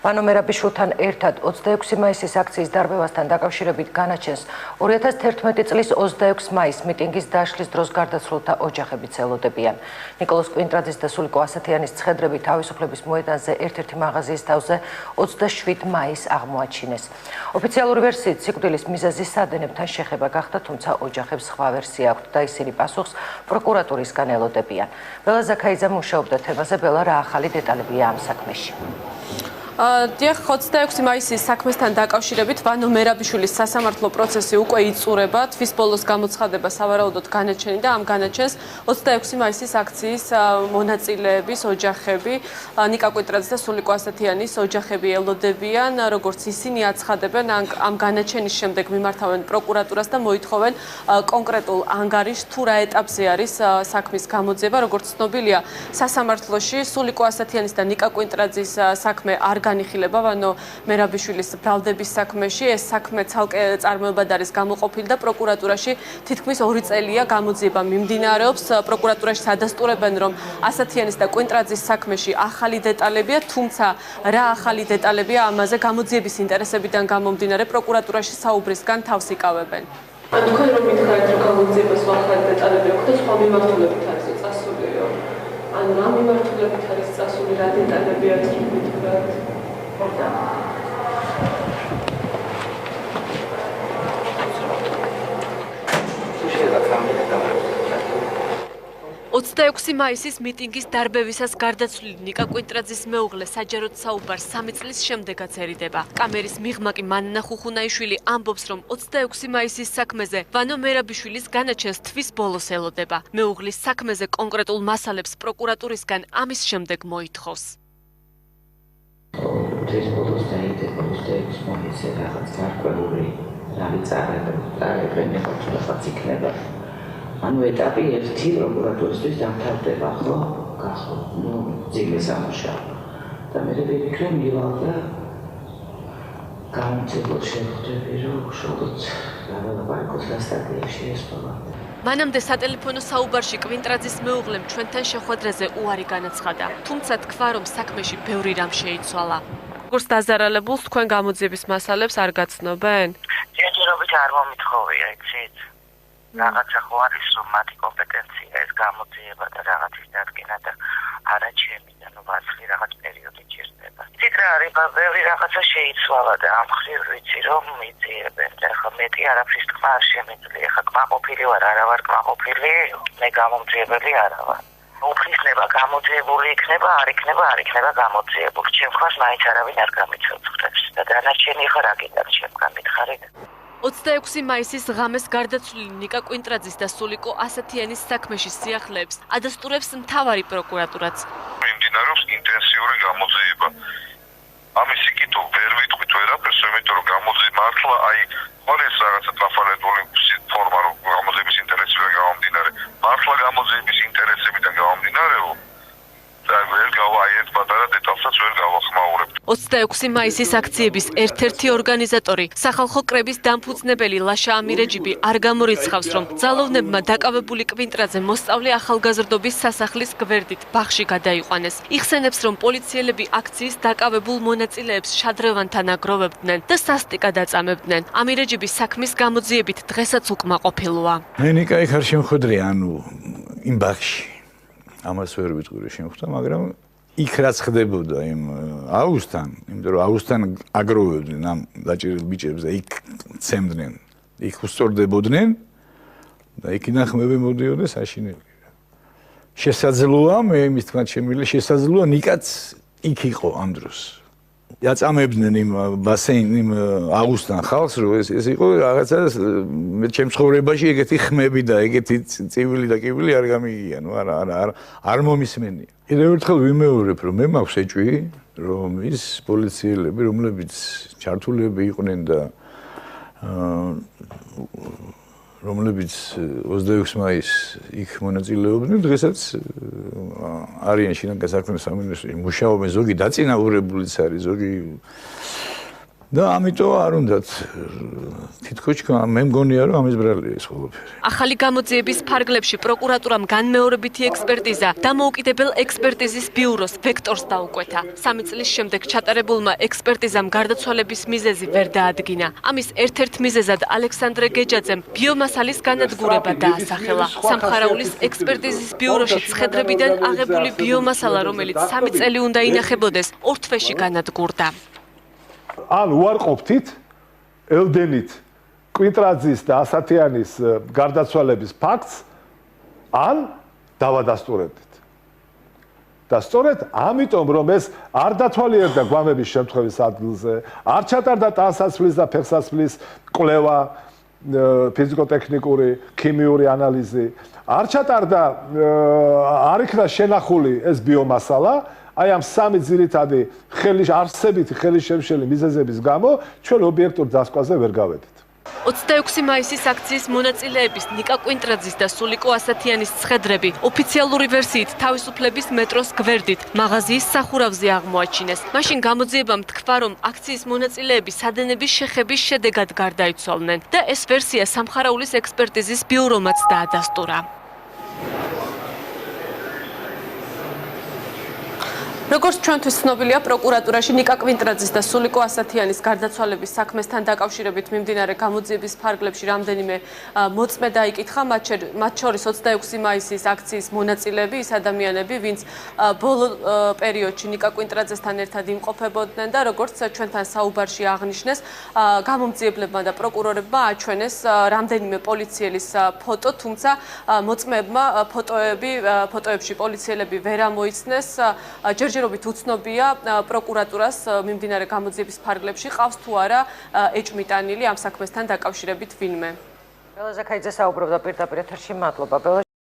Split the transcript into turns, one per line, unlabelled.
ვანო მერაბიშვილთან ერთად 26 მაისის აქციის დარბევასთან დაკავშირებით განაჩენს 2011 წლის 26 მაისს მიტინგის დაშლის დროს გარდაცვლილთა ოჯახებიც ელოდებიან. ნიკოლოზ კვინტრაძის და სულიკო ასათიანის ცხედრები თავისუფლების მოედანზე ერთ-ერთი მაღაზიის თავზე 27 მაისს აღმოაჩინეს. ოფიციალური ვერსიით სიკვდილის მიზეზი სადენებთან შეხება გახდა, თუმცა ოჯახებს სხვა ვერსია აქვთ და ისინი პასუხს პროკურატურისგან ელოდებიან. ბელა ზაქაიძე მუშაობდა თემაზე, ბელა რა ახალი დეტალებია ამ საქმეში?
დიახ, 26 მაისის საქმესთან დაკავშირებით ვანო მერაბიშვილის სასამართლო პროცესი უკვე იწურება. თვის ბოლოს გამოცხადება სავარაუდოდ განაჩენი და ამ განაჩენს 26 მაისის აქციის მონაწილეების ოჯახები, ნიკა კვინტრაძის და სულიკო ასათიანის ოჯახები ელოდებიან, როგორც ისინი აცხადებენ, ამ განაჩენის შემდეგ მიმართავენ პროკურატურას და მოითხოვენ კონკრეტულ ანგარიშს, თუ რა ეტაპზე არის საქმის გამოძიება. როგორც ცნობილია, სასამართლოში სულიკო ასათიანის და ნიკა კვინტრაძის საქმე არ განიხილება ვანო მერაბიშვილის ბრალდების საქმეში. ეს საქმე ცალკე წარმოებად არის გამოყოფილი და პროკურატურაში თითქმის 2 წელია გამოძიება მიმდინარეობს. პროკურატურაში ადასტურებენ, რომ ასათიანის და კვინტრაძის საქმეში ახალი დეტალებია, თუმცა რა ახალი დეტალებია, ამაზე გამოძიების ინტერესებიდან გამომდინარე პროკურატურაში საუბრისგან თავს იკავებენ.
თქვენ რომ მითხარით, რომ გამოძიებას ახალი დეტალები აქვს და სხვა მიმართულებით არის წასულიო. ან რა მიმართულებით არის წასული, რა დეტალები აქვს მითხრათ?
26 მაისის მიტინგის დარბევისას გარდაცვლილი ნიკა კვინტრაძის მეუღლე საჯაროდ საუბარს 3 წლის შემდეგაც ერიდება. კამერის მიღმა კი მანნა ხუხუნაიშვილი ამბობს, რომ 26 მაისის საქმეზე ვანო მერაბიშვილის განაჩენს თვის ბოლოს ელოდება. მეუღლის საქმეზე კონკრეტულ მასალებს პროკურატურისგან ამის შემდეგ მოითხოვს.
თვის ბოლოს დაიდება 26 მაისზე რაღაც გარკვეული რამე წარებენ რაღაც იქნება. ანუ ეტაპი ერთი პროკურატურისთვის დამთავრდება, ხო? გახო, ძილე სამუშაო. და მე ვიფიქრე მივალ და გამომწევ შეხვდები, რომ უშუალოდ ლაბორატორიის დასტატიაში ესწავლა.
მანამდე სატელეფონო საუბარში კვინტრაძის მეუღლემ ჩვენთან შეხვედრაზე უარი განაცხადა, თუმცა თქვა, რომ საქმეში ბევრი რამ შეიცვალა. როგორც დაზარალებულს თქვენ გამოძიების მასალებს არ გაცნობენ?
ჯერჯერობით არ მომითხოვია, იცით? რაღაცა ხო არის, რომ მათი კომპეტენცია ეს გამოძიება და რაღაცის დადგენა და არა ჩემი და ნუ ვაცლი რაღაც პერიოდი ჭირდება. იცით რა არის, ბევრი რაღაცა შეიცვალა და ამ ხრივ ვიცი რომ მიძიებენ და ხა მეტი არაფრის თქვა არ შემიძლია. ხა კმაყოფილი ვარ, არა ვარ კმაყოფილი, მე გამომძიებელი არა ვარ. უფრისნება გამოძიებული იქნება, არ იქნება გამოძიებული. ჩემხას მაინც არავინ არ გამიცოცხლებს და დანარჩენი ხა რა გინდა ჩემგან მითხარით?
26 მაისის ღამეს გარდაცვლილი ნიკა კვინტრაძის და სულიკო ასათიანის საქმეში სიახლეებს ადასტურებს მთავარი პროკურატურაც.
მიმდინარეობს ინტენსიური გამოძიება. ამის იქითო ვერ ვიტყვით ვერაფერს, იმიტომ რომ გამოძიება მართლა აი ხარეს რაღაცა ტრაფალებული ფორმა რომ გამოძიების ინტერესებიდან გამომდინარე. მართლა გამოძიების ინტერესებიდან გამომდინარეო და ვერ გავაიეთ პატარა დეტალსაც ვერ გავახმაურებ.
26 მაისის აქციების ერთ-ერთი ორგანიზატორი, სახალხო კრების დამფუძნებელი ლაშა ამირეჯიბი არ გამორიცხავს, რომ ძალოვნებმა დაკავებული კვინტრაძე მოსწავლე ახალგაზრდობის სასახლის გვერდით ბაღში გადაიყვანეს. იხსენებს, რომ პოლიციელები აქციის დაკავებულ მონაწილეებს შადრევანთან აგროვებდნენ და სასტიკად აწამებდნენ. ამირეჯიბის საქმის გამოძიებით დღესაც უკმაყოფილოა.
მე ნიკა იქ არ შემხვედრია, ანუ იმ ბაღში. ამას ვერ ვიტყვი შემხვდა, მაგრამ იქ რაც ხდებოდა იმ აუგუსტთან, იმიტომ რომ აუგუსტთან აგროვებდნენ ამ დაჭერილ ბიჭებს და იქ ცემდნენ, იქ უსწორდებოდნენ და იქიდან ხმები მოდიოდა საშინელი. შესაძლოა, მე იმის თქმა შემიძლია, შესაძლოა ნიკაც იქ იყო ამ დროს. აწამებდნენ იმ ბასეინ იმ აუგუსტთან ხალხს, რომ ეს იყო რაღაცა მე ჩემ ცხოვრებაში ეგეთი ხმები და ეგეთი წივილი და კივილი არ გამიგია, ნუ არ მომისმენია. კიდევ ერთხელ ვიმეორებ, რომ მე მაქვს ეჭვი, რომ ის პოლიციელები, რომლებიც ჩართულები იყვნენ და რომლებიც 26 მაისს იქ მონაწილეობდნენ, დღესაც არიან შინაგან საქმეთა სამინისტროში მუშაობენ, ზოგი დაწინაურებულიც არის, ზოგი და ამიტომ არ უნდათ თითქოს მე მგონია რომ ამის ბრალია ეს ყველაფერი.
ახალი გამოძიების ფარგლებში პროკურატურამ განმეორებითი ექსპერტიზა დამოუკიდებელ ექსპერტიზის ბიუროს ვექტორს დაუკვეთა. 3 წლის შემდეგ ჩატარებულმა ექსპერტიზამ გარდაცვალების მიზეზი ვერ დაადგინა. ამის ერთ-ერთ მიზეზად ალექსანდრე გეჯაძემ ბიომასალის განადგურება დაასახელა. სამხარაულის ექსპერტიზის ბიუროში ცხედრებიდან აღებული ბიომასალა, რომელიც 3 წელი უნდა ინახებოდეს, 2 თვეში განადგურდა.
ან უარყოფთით ელდენით კვინტრაძის და ასათიანის გარდაცვალების ფაქტს, ან დავადასტურებდით. და სწორედ ამიტომ რომ ეს არ დათვალიერდა გვამების შემთხვევის ადგილზე, არ ჩატარდა ტანსაცმლის და ფეხსაცმლის კვლევა, ფიზიკო-ტექნიკური, ქიმიური ანალიზი, არ ჩატარდა, არ იქნა შენახული ეს ბიომასალა, აი ამ 3 ძირითადი არსებითი ხელისშემშელი მიზეზების გამო ჩვენ ობიექტურ დასკვნაზე ვერ გავედით.
26 მაისის აქციის მონაწილეების ნიკა კვინტრაძის და სულიკო ასათიანის ცხედრები ოფიციალური ვერსიით თავისუფლების მეტროს გვერდით მაღაზიის სახურავზე აღმოაჩინეს. მაშინ გამოძიებამ თქვა, რომ აქციის მონაწილეები სადენების შეხების შედეგად გარდაიცვალნენ და ეს ვერსია სამხარაულის ექსპერტიზის ბიურომაც დაადასტურა. როგორც ჩვენთვის ცნობილია, პროკურატურაში ნიკა კვინტრაძის და სულიკო ასათიანის გარდაცვალების საქმესთან დაკავშირებით მიმდინარე გამოძიების ფარგლებში რამდენიმე მოწმე დაიკითხა, მათ შორის 26 მაისის აქციის მონაწილეები, ის ადამიანები, ვინც ბოლო პერიოდში ნიკა კვინტრაძესთან ერთად იმყოფებოდნენ და როგორც ჩვენთან საუბარში აღნიშნეს, გამომძიებლებმა და პროკურორებმა აჩვენეს რამდენიმე პოლიციელის ფოტო, თუმცა მოწმეებმა ფოტოებში პოლიციელები ვერ ამოიცნეს. ჯერჯერობით უცნობია პროკურატურას მიმდინარე გამოძიების ფარგლებში ყავს თუ არა ეჭმიტანილი ამ საქმესთან დაკავშირებით ვინმე.
ბელა ზაქაიძე საუბრობდა პირდაპირ ეთერში, მადლობა.